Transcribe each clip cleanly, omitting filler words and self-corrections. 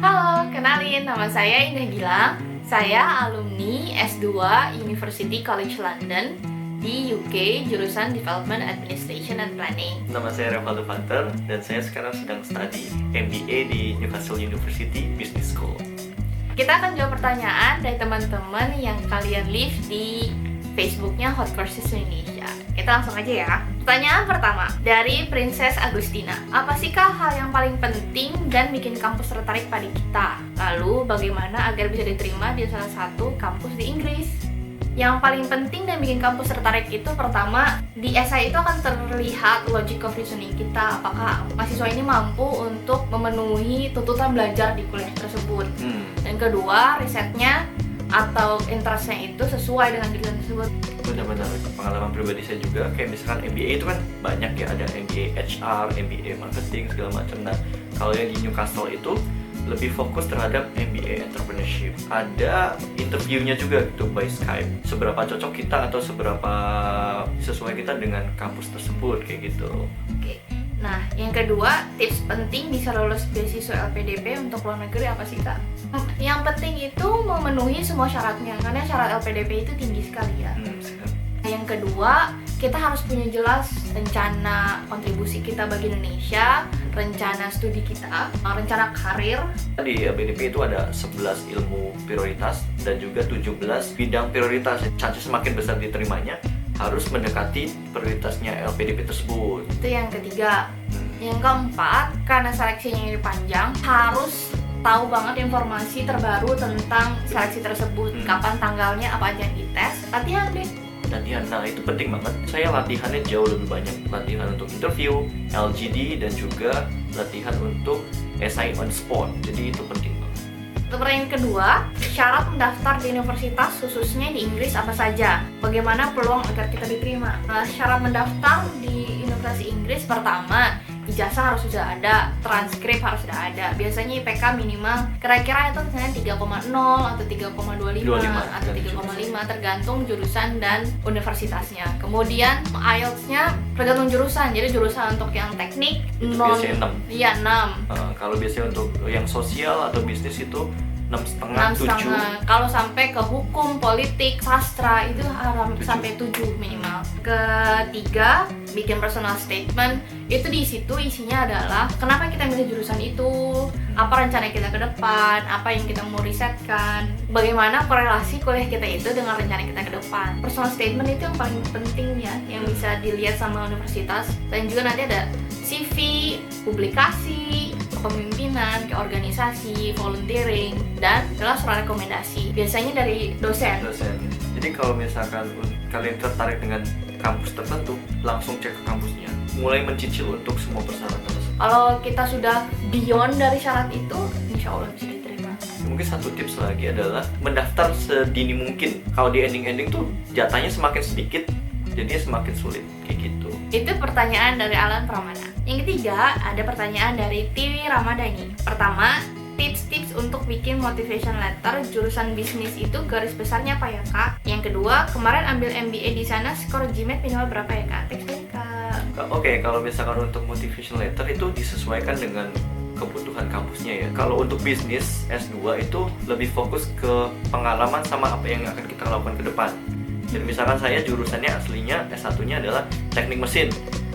Halo, kenalin, nama saya Indah Gilang. Saya alumni S2 University College London di UK, jurusan Development Administration and Planning. Nama saya Revaldo Vanter dan saya sekarang sedang study MBA di Newcastle University Business School. Kita akan jawab pertanyaan dari teman-teman yang kalian leave di Facebooknya Hot Courses Indonesia. Kita langsung aja ya. Pertanyaan pertama dari Princess Agustina. Apa sih kak hal yang paling penting dan bikin kampus tertarik pada kita? Lalu bagaimana agar bisa diterima di salah satu kampus di Inggris? Yang paling penting dan bikin kampus tertarik itu pertama, di essay itu akan terlihat logic of reasoning kita. Apakah mahasiswa ini mampu untuk memenuhi tuntutan belajar di kuliah tersebut. Dan kedua, risetnya atau interestnya itu sesuai dengan jurusan tersebut. Benar-benar pengalaman pribadi saya juga, kayak misalkan MBA itu kan banyak ya, ada MBA HR, MBA marketing segala macam. Nah, kalau yang di Newcastle itu lebih fokus terhadap MBA entrepreneurship. Ada interviewnya juga gitu by Skype. Seberapa cocok kita atau seberapa sesuai kita dengan kampus tersebut kayak gitu. Oke. Nah, yang kedua, tips penting bisa lolos beasiswa LPDP untuk luar negeri apa sih kak? Yang penting itu memenuhi semua syaratnya, karena syarat LPDP itu tinggi sekali ya. Yang kedua, kita harus punya jelas rencana kontribusi kita bagi Indonesia, rencana studi kita, rencana karir. Di LPDP itu ada 11 ilmu prioritas dan juga 17 bidang prioritas. Chances semakin besar diterimanya harus mendekati prioritasnya LPDP tersebut. Itu yang ketiga. Yang keempat, karena seleksinya ini panjang, harus tahu banget informasi terbaru tentang seleksi tersebut. Kapan tanggalnya, apa aja yang dites, latihan deh. Latihan, nah itu penting banget. Saya latihannya jauh lebih banyak. Latihan untuk interview, LGD, dan juga latihan untuk essay on spot. Jadi itu penting banget. Untuk pertanyaan kedua, syarat mendaftar di universitas khususnya di Inggris apa saja? Bagaimana peluang agar kita diterima? Syarat mendaftar di Universitas Inggris pertama, ijazah harus sudah ada, transkrip harus sudah ada. Biasanya IPK minimal kira-kira itu misalnya 3,0 atau 3,25 atau 3,5 tergantung jurusan dan universitasnya. Kemudian IELTS-nya tergantung jurusan. Jadi jurusan untuk yang teknik biasanya 6. Iya, 6. Kalau biasanya untuk yang sosial atau bisnis itu 6,5, 7. Kalau sampai ke hukum, politik, sastra itu harus sampai 7 minimal. Ketiga, bikin personal statement. Itu di situ isinya adalah kenapa kita milih jurusan itu, apa rencana kita ke depan, apa yang kita mau risetkan, bagaimana korelasi kuliah kita itu dengan rencana kita ke depan. Personal statement itu yang paling penting ya, yang bisa dilihat sama universitas. Dan juga nanti ada CV, publikasi, kepemimpinan, ke organisasi, volunteering, dan adalah surat rekomendasi. Biasanya dari dosen. Jadi kalau misalkan kalian tertarik dengan kampus tertentu, langsung cek ke kampusnya. Mulai mencicil untuk semua persyaratan tersebut. Kalau kita sudah beyond dari syarat itu, insya Allah bisa diterima. Mungkin satu tips lagi adalah mendaftar sedini mungkin. Kalau di ending-ending tuh jatahnya semakin sedikit, jadinya semakin sulit kayak gitu. Itu pertanyaan dari Alan Pramana. Yang ketiga, ada pertanyaan dari Tiwi Ramadhani. Pertama, tips-tips untuk bikin motivation letter jurusan bisnis itu garis besarnya apa ya kak? Yang kedua, kemarin ambil MBA di sana, skor GMAT minimal berapa ya kak? Tips dari kak. Oke, kalau misalkan untuk motivation letter itu disesuaikan dengan kebutuhan kampusnya ya. Kalau untuk bisnis S2 itu lebih fokus ke pengalaman sama apa yang akan kita lakukan ke depan. Jadi misalkan saya jurusannya aslinya S1-nya adalah teknik mesin,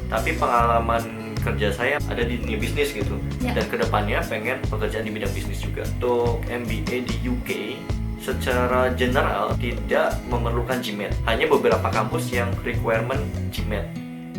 tapi pengalaman kerja saya ada di dunia bisnis gitu ya. Dan kedepannya pengen pekerjaan di bidang bisnis juga. Untuk MBA di UK secara general tidak memerlukan GMAT, hanya beberapa kampus yang requirement GMAT.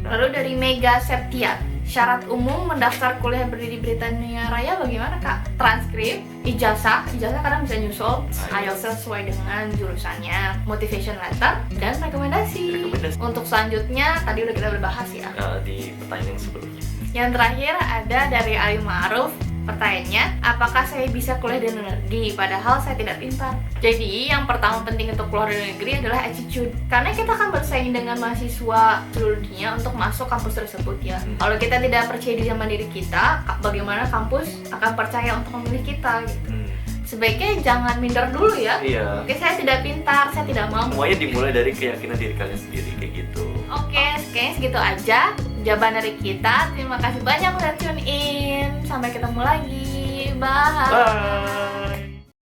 Lalu dari Mega Septia, syarat umum mendaftar kuliah berdiri Britania Raya bagaimana kak? Transkrip, ijazah kadang bisa nyusul, IELTS sesuai dengan jurusannya, motivation letter, dan rekomendasi. Untuk selanjutnya, tadi udah kita berbahas ya di pertanyaan yang sebelumnya. Yang terakhir ada dari Ali Ma'ruf. Pertanyaannya, apakah saya bisa kuliah di luar negeri padahal saya tidak pintar? Jadi yang pertama penting untuk keluar dari negeri adalah attitude. Karena kita akan bersaing dengan mahasiswa seluruh dunia untuk masuk kampus tersebut ya. Kalau kita tidak percaya diri sama diri kita, bagaimana kampus akan percaya untuk memilih kita gitu. Sebaiknya jangan minder dulu ya. Iya. Oke, saya tidak pintar, saya tidak mampu. Semuanya dimulai dari keyakinan diri kalian sendiri kayak gitu. Oke, kayaknya segitu aja jawaban dari kita. Terima kasih banyak udah tune in. Sampai ketemu lagi. Bye. Bye.